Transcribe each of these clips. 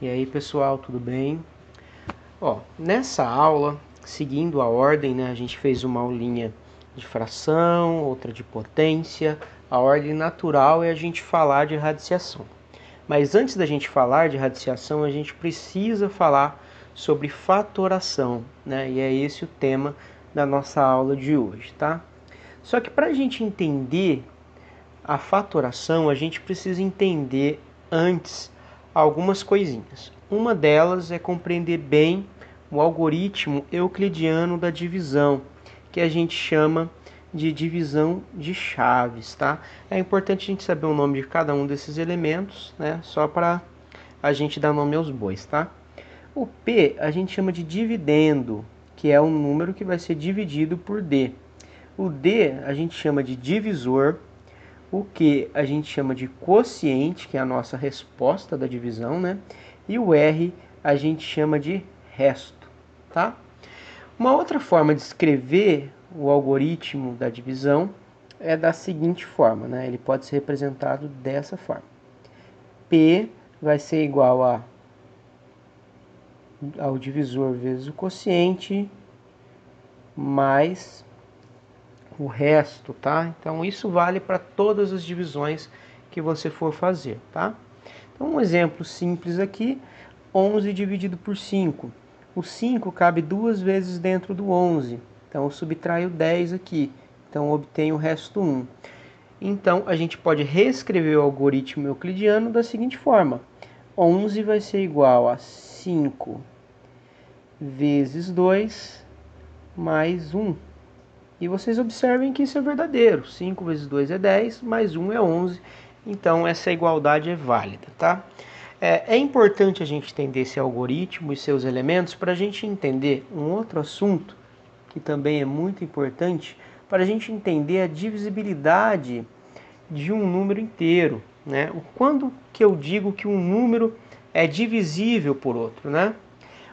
E aí, pessoal, tudo bem? Nessa aula, seguindo a ordem, né, a gente fez uma aulinha de fração, outra de potência. A ordem natural é a gente falar de radiciação. Mas antes da gente falar de radiciação, a gente precisa falar sobre fatoração, né? E é esse o tema da nossa aula de hoje, tá? Só que para a gente entender a fatoração, a gente precisa entender antes algumas coisinhas. Uma delas é compreender bem o algoritmo euclidiano da divisão, que a gente chama de divisão de chaves, tá? É importante a gente saber o nome de cada um desses elementos, né? Só para a gente dar nome aos bois, tá? O P a gente chama de dividendo, que é um número que vai ser dividido por D. O D a gente chama de divisor. O Q a gente chama de quociente, que é a nossa resposta da divisão, né? E o R a gente chama de resto, tá? Uma outra forma de escrever o algoritmo da divisão é da seguinte forma, né? Ele pode ser representado dessa forma. P vai ser igual ao divisor vezes o quociente mais o resto, tá? Então isso vale para todas as divisões que você for fazer, tá? Então um exemplo simples aqui, 11 dividido por 5. O 5 cabe duas vezes dentro do 11, então eu subtraio 10 aqui, então eu obtenho o resto 1. Então a gente pode reescrever o algoritmo euclidiano da seguinte forma: 11 vai ser igual a 5 vezes 2 mais 1. E vocês observem que isso é verdadeiro. 5 vezes 2 é 10, mais 1 é 11. Então, essa igualdade é válida, tá? É importante a gente entender esse algoritmo e seus elementos para a gente entender um outro assunto que também é muito importante, para a gente entender a divisibilidade de um número inteiro, né? Quando que eu digo que um número é divisível por outro, né?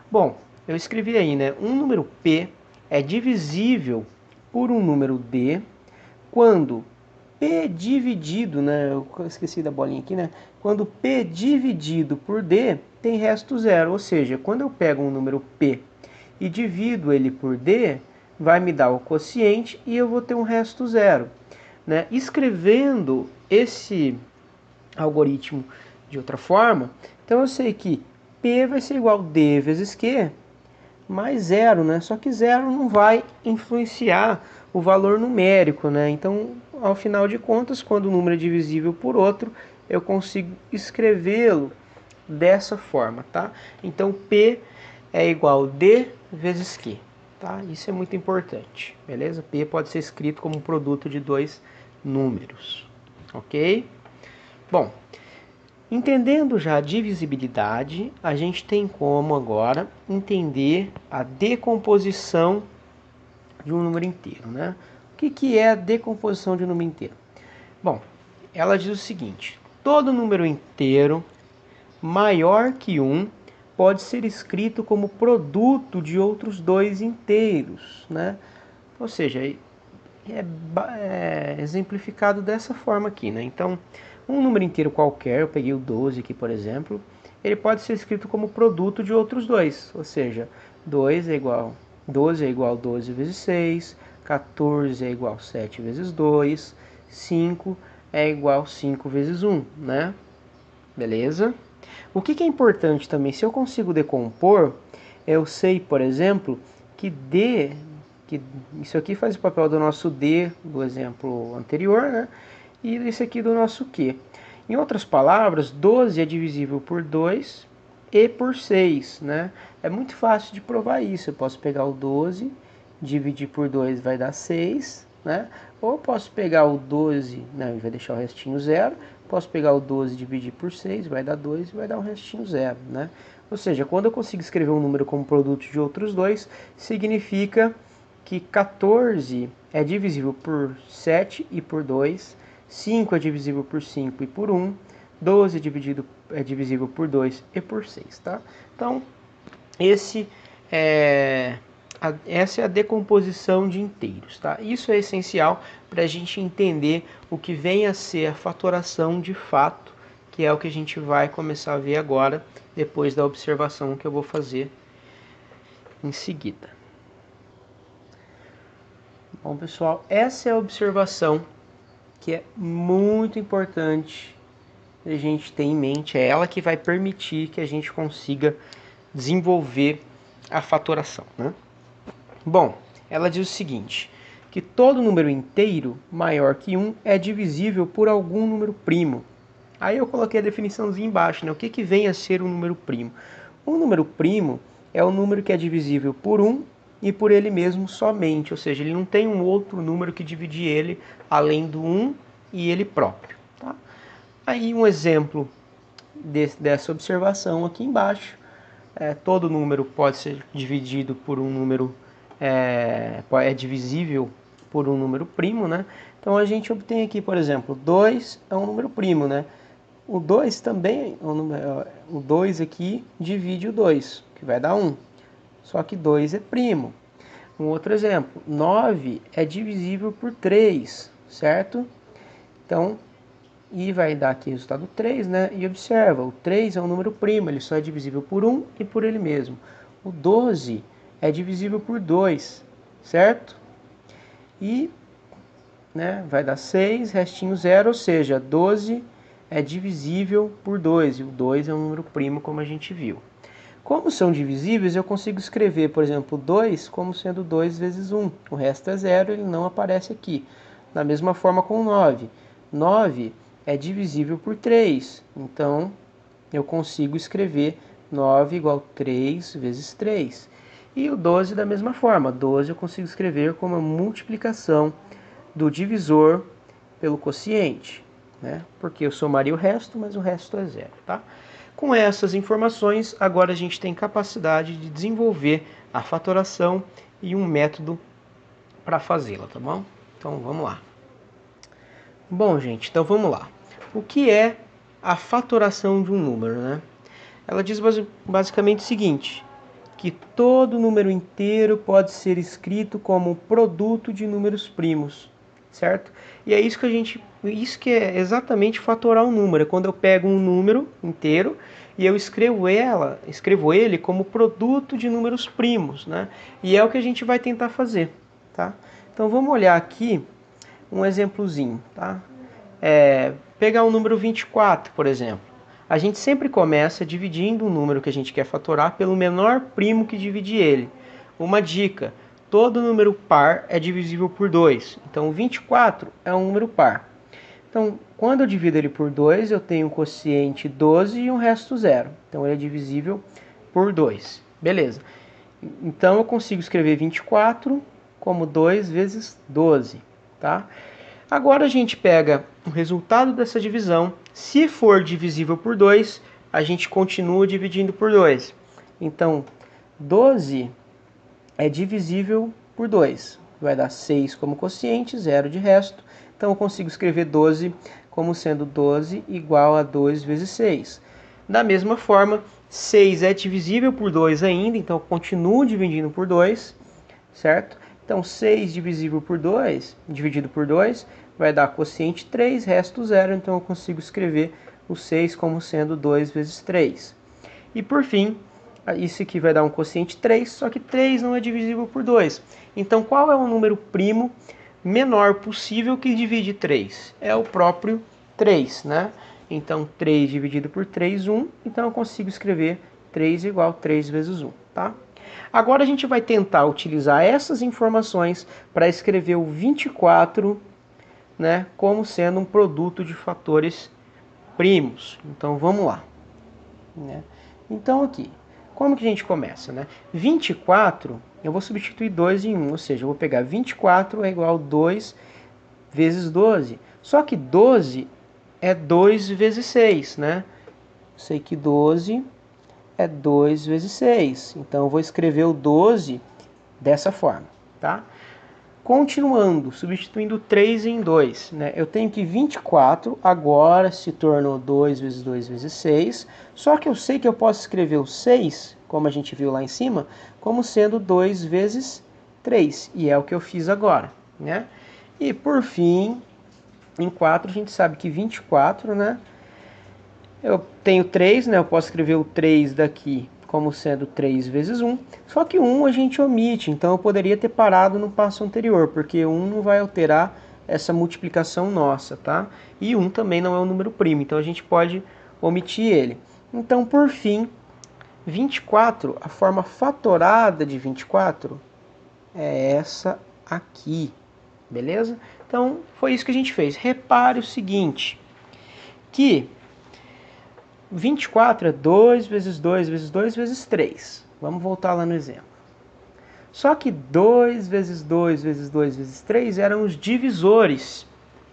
Bom, eu escrevi aí, né? Um número P é divisível por um número D quando P dividido, né? Eu esqueci da bolinha aqui, né? Quando P dividido por D tem resto zero, ou seja, quando eu pego um número P e divido ele por D, vai me dar o quociente e eu vou ter um resto zero, né? Escrevendo esse algoritmo de outra forma, então eu sei que P vai ser igual a D vezes Q mais zero, né? Só que zero não vai influenciar o valor numérico, né? Então, ao final de contas, quando o número é divisível por outro, eu consigo escrevê-lo dessa forma, tá? Então, P é igual a D vezes Q, tá? Isso é muito importante, beleza? P pode ser escrito como um produto de dois números, ok? Bom, entendendo já a divisibilidade, a gente tem como agora entender a decomposição de um número inteiro, né? O que é a decomposição de um número inteiro? Bom, ela diz o seguinte: todo número inteiro maior que 1 pode ser escrito como produto de outros dois inteiros, né? Ou seja, é exemplificado dessa forma aqui, né? Então, um número inteiro qualquer, eu peguei o 12 aqui, por exemplo, ele pode ser escrito como produto de outros dois, ou seja, 2 é igual, 12 é igual a 12 vezes 6, 14 é igual a 7 vezes 2, 5 é igual a 5 vezes 1, né? Beleza? O que é importante também, se eu consigo decompor, eu sei, por exemplo, que D, que isso aqui faz o papel do nosso D, do exemplo anterior, né? E esse aqui do nosso Q. Em outras palavras, 12 é divisível por 2 e por 6, né? É muito fácil de provar isso. Eu posso pegar o 12, dividir por 2 vai dar 6, né? Ou posso pegar o 12, não, vai deixar o restinho zero. Posso pegar o 12 e dividir por 6, vai dar 2 e vai dar um restinho zero, né? Ou seja, quando eu consigo escrever um número como produto de outros dois, significa que 14 é divisível por 7 e por 2, 5 é divisível por 5 e por 1, 12 é divisível por 2 e por 6, tá? Então, essa é a decomposição de inteiros, tá? Isso é essencial para a gente entender o que vem a ser a fatoração de fato que é o que a gente vai começar a ver agora, depois da observação que eu vou fazer em seguida. Bom, pessoal, essa é a observação que é muito importante a gente ter em mente. É ela que vai permitir que a gente consiga desenvolver a fatoração, né? Bom, ela diz o seguinte, que todo número inteiro maior que 1 é divisível por algum número primo. Aí eu coloquei a definiçãozinha embaixo, né? O que vem a ser um número primo? Um número primo é o número que é divisível por 1 e por ele mesmo somente, ou seja, ele não tem um outro número que divide ele além do 1 e ele próprio. Tá? Aí um exemplo dessa observação aqui embaixo, todo número pode ser dividido por um número, é divisível por um número primo, né? Então a gente obtém aqui, por exemplo, 2 é um número primo, né? O 2 também, o 2 aqui divide o 2, que vai dar 1. Só que 2 é primo. Um outro exemplo, 9 é divisível por 3, certo? Então, e vai dar aqui o resultado 3, né? E observa, o 3 é um número primo, ele só é divisível por 1 e por ele mesmo. O 12 é divisível por 2, certo? E, né, vai dar 6, restinho 0, ou seja, 12 é divisível por 2, e o 2 é um número primo, como a gente viu. Como são divisíveis, eu consigo escrever, por exemplo, 2 como sendo 2 vezes 1. O resto é 0, ele não aparece aqui. Da mesma forma com o 9. 9 é divisível por 3. Então, eu consigo escrever 9 igual a 3 vezes 3. E o 12 da mesma forma. 12 eu consigo escrever como a multiplicação do divisor pelo quociente, né? Porque eu somaria o resto, mas o resto é 0, tá? Com essas informações, agora a gente tem capacidade de desenvolver a fatoração e um método para fazê-la, tá bom? Então vamos lá. Bom, gente, então vamos lá. O que é a fatoração de um número, né? Ela diz basicamente o seguinte, que todo número inteiro pode ser escrito como produto de números primos, certo? E é isso que é exatamente fatorar um número, é quando eu pego um número inteiro e eu escrevo ele como produto de números primos, né? E é o que a gente vai tentar fazer, tá? Então vamos olhar aqui um exemplozinho, tá? Pegar o número 24, por exemplo. A gente sempre começa dividindo o número que a gente quer fatorar pelo menor primo que divide ele. Uma dica, todo número par é divisível por 2. Então, 24 é um número par. Então, quando eu divido ele por 2, eu tenho um quociente 12 e um resto 0. Então, ele é divisível por 2. Beleza. Então, eu consigo escrever 24 como 2 vezes 12. Tá? Agora, a gente pega o resultado dessa divisão. Se for divisível por 2, a gente continua dividindo por 2. Então, 12 é divisível por 2. Vai dar 6 como quociente, 0 de resto. Então, eu consigo escrever 12 como sendo 12 igual a 2 vezes 6. Da mesma forma, 6 é divisível por 2 ainda, então eu continuo dividindo por 2, certo? Então, 6 divisível por 2, dividido por 2, vai dar quociente 3, resto 0, então eu consigo escrever o 6 como sendo 2 vezes 3. E por fim, isso aqui vai dar um quociente 3, só que 3 não é divisível por 2. Então, qual é o número primo menor possível que divide 3? É o próprio 3, né? Então, 3 dividido por 3, 1. Então, eu consigo escrever 3 igual a 3 vezes 1, tá? Agora, a gente vai tentar utilizar essas informações para escrever o 24, né, como sendo um produto de fatores primos. Então, vamos lá. Né? Então, aqui, como que a gente começa? Né? 24, eu vou substituir 2 em 1, ou seja, eu vou pegar 24 é igual a 2 vezes 12. Só que 12 é 2 vezes 6, né? Sei que 12 é 2 vezes 6. Então, eu vou escrever o 12 dessa forma, tá? Continuando, substituindo 3 em 2, né? Eu tenho que 24 agora se tornou 2 vezes 2 vezes 6, só que eu sei que eu posso escrever o 6, como a gente viu lá em cima, como sendo 2 vezes 3, e é o que eu fiz agora, né? E por fim, em 4 a gente sabe que 24, né, Eu tenho 3, né? Eu posso escrever o 3 daqui como sendo 3 vezes 1, só que 1 a gente omite, então eu poderia ter parado no passo anterior, porque 1 não vai alterar essa multiplicação nossa, tá? E 1 também não é um número primo, então a gente pode omitir ele. Então, por fim, 24, a forma fatorada de 24 é essa aqui, beleza? Então, foi isso que a gente fez. Repare o seguinte, que 24 é 2 vezes 2 vezes 2 vezes 3. Vamos voltar lá no exemplo. Só que 2 vezes 2 vezes 2 vezes 3 eram os divisores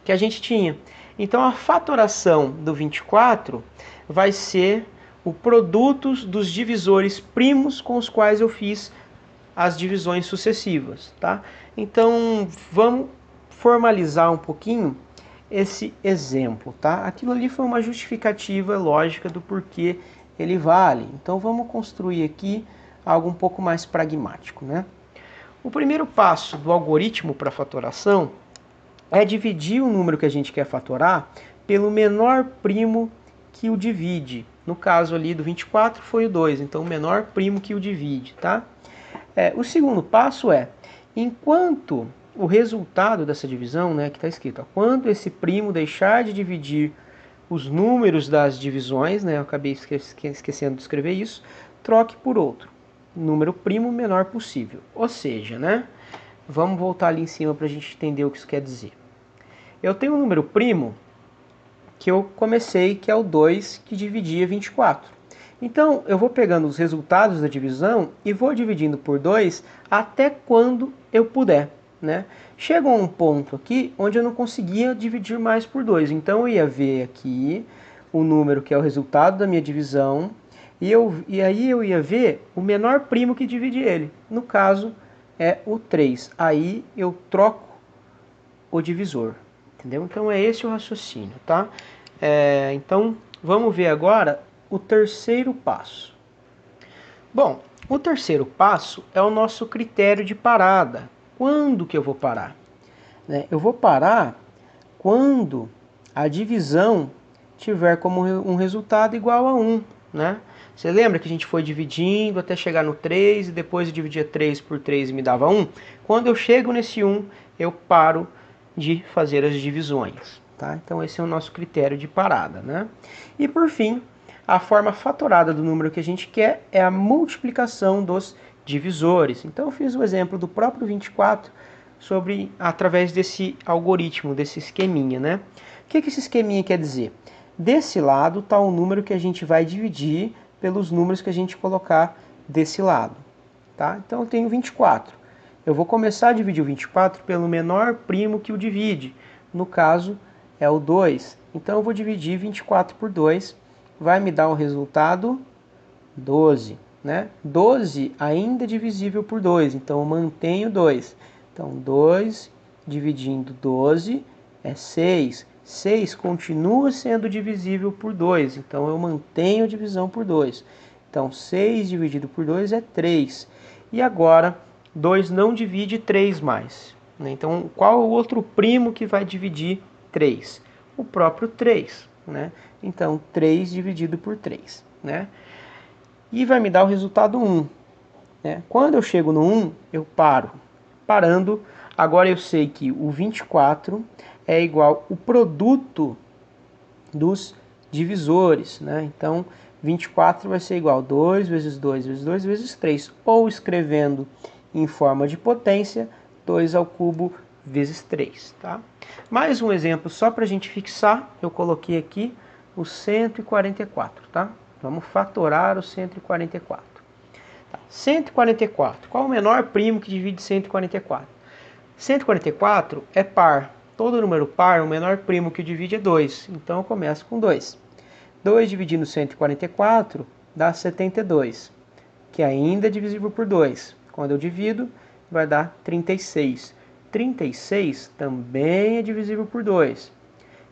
que a gente tinha. Então a fatoração do 24 vai ser o produto dos divisores primos com os quais eu fiz as divisões sucessivas, tá? Então vamos formalizar um pouquinho esse exemplo, tá? Aquilo ali foi uma justificativa lógica do porquê ele vale. Então vamos construir aqui algo um pouco mais pragmático, né? O primeiro passo do algoritmo para fatoração é dividir o número que a gente quer fatorar pelo menor primo que o divide. No caso ali do 24 foi o 2, então o menor primo que o divide, tá? O segundo passo é, enquanto o resultado dessa divisão, né, que está escrito, ó, quando esse primo deixar de dividir os números das divisões, né, eu acabei esquecendo de escrever isso, troque por outro, número primo menor possível. Ou seja, né, vamos voltar ali em cima para a gente entender o que isso quer dizer. Eu tenho um número primo que eu comecei, que é o 2, que dividia 24. Então, eu vou pegando os resultados da divisão e vou dividindo por 2 até quando eu puder, né? Chegou um ponto aqui onde eu não conseguia dividir mais por 2. Então, eu ia ver aqui o número que é o resultado da minha divisão e aí eu ia ver o menor primo que divide ele. No caso, é o 3. Aí eu troco o divisor, entendeu? Então, é esse o raciocínio, tá? Então, vamos ver agora o terceiro passo. Bom, o terceiro passo é o nosso critério de parada. Quando que eu vou parar? Eu vou parar quando a divisão tiver como um resultado igual a 1, né? Você lembra que a gente foi dividindo até chegar no 3 e depois eu dividia 3 por 3 e me dava 1? Quando eu chego nesse 1, eu paro de fazer as divisões, tá? Então esse é o nosso critério de parada, né? E por fim, a forma fatorada do número que a gente quer é a multiplicação dos divisores. Então eu fiz o exemplo do próprio 24 através desse algoritmo, desse esqueminha, né? O que esse esqueminha quer dizer? Desse lado está o número que a gente vai dividir pelos números que a gente colocar desse lado, tá? Então eu tenho 24. Eu vou começar a dividir o 24 pelo menor primo que o divide. No caso, é o 2. Então eu vou dividir 24 por 2. Vai me dar o resultado 12, né? 12 ainda é divisível por 2, então eu mantenho 2. Então 2 dividindo 12 é 6. 6 continua sendo divisível por 2, então eu mantenho a divisão por 2. Então 6 dividido por 2 é 3. E agora 2 não divide 3 mais, né? Então qual é o outro primo que vai dividir 3? O próprio 3. Né? Então, 3 dividido por 3. Né? E vai me dar o resultado 1. Né? Quando eu chego no 1, eu paro. Parando, agora eu sei que o 24 é igual o produto dos divisores. Né? Então, 24 vai ser igual a 2 vezes 2 vezes 2 vezes 3. Ou escrevendo em forma de potência, 2 ao cubo vezes 3, tá? Mais um exemplo só para a gente fixar, eu coloquei aqui o 144, tá? Vamos fatorar o 144. Tá. 144, qual o menor primo que divide 144? 144 é par. Todo número par, o menor primo que o divide é 2. Então eu começo com 2. 2 dividindo 144 dá 72, que ainda é divisível por 2. Quando eu divido, vai dar 36. 36 também é divisível por 2.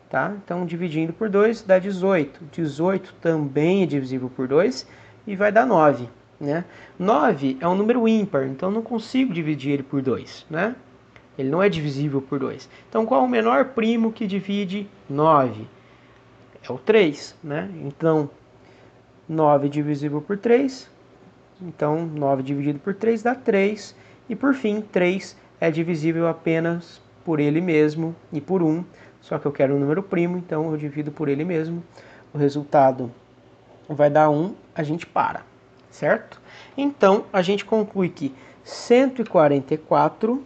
Tá? Então, dividindo por 2 dá 18. 18 também é divisível por 2 e vai dar 9. Né? 9 é um número ímpar, então não consigo dividir ele por 2. Né? Ele não é divisível por 2. Então, qual é o menor primo que divide 9? é o 3, né? Então, 9 divisível por 3, então 9 dividido por 3 dá 3, e por fim, 3 é divisível apenas por ele mesmo e por 1, só que eu quero um número primo, então eu divido por ele mesmo, o resultado vai dar 1, a gente para, certo? Então, a gente conclui que 144,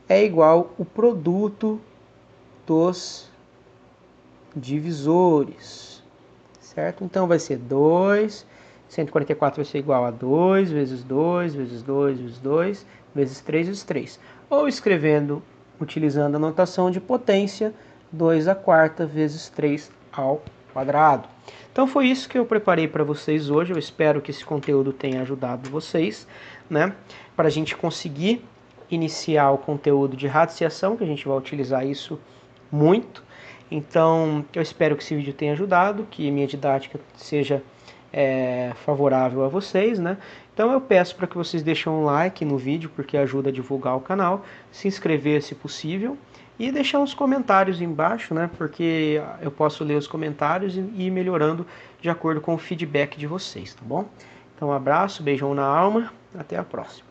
é igual o produto dos divisores, certo? Então vai ser 2, 144 vai ser igual a 2 vezes 2 vezes 2 vezes 2 vezes 3 vezes 3. Ou escrevendo, utilizando a notação de potência, 2 à quarta vezes 3 ao quadrado. Então foi isso que eu preparei para vocês hoje. Eu espero que esse conteúdo tenha ajudado vocês, né? Para a gente conseguir iniciar o conteúdo de radiciação, que a gente vai utilizar isso muito. Então, eu espero que esse vídeo tenha ajudado, que minha didática seja favorável a vocês, né? Então eu peço para que vocês deixem um like no vídeo, porque ajuda a divulgar o canal, se inscrever se possível, e deixar uns comentários embaixo, né? Porque eu posso ler os comentários e ir melhorando de acordo com o feedback de vocês, tá bom? Então um abraço, beijão na alma, até a próxima.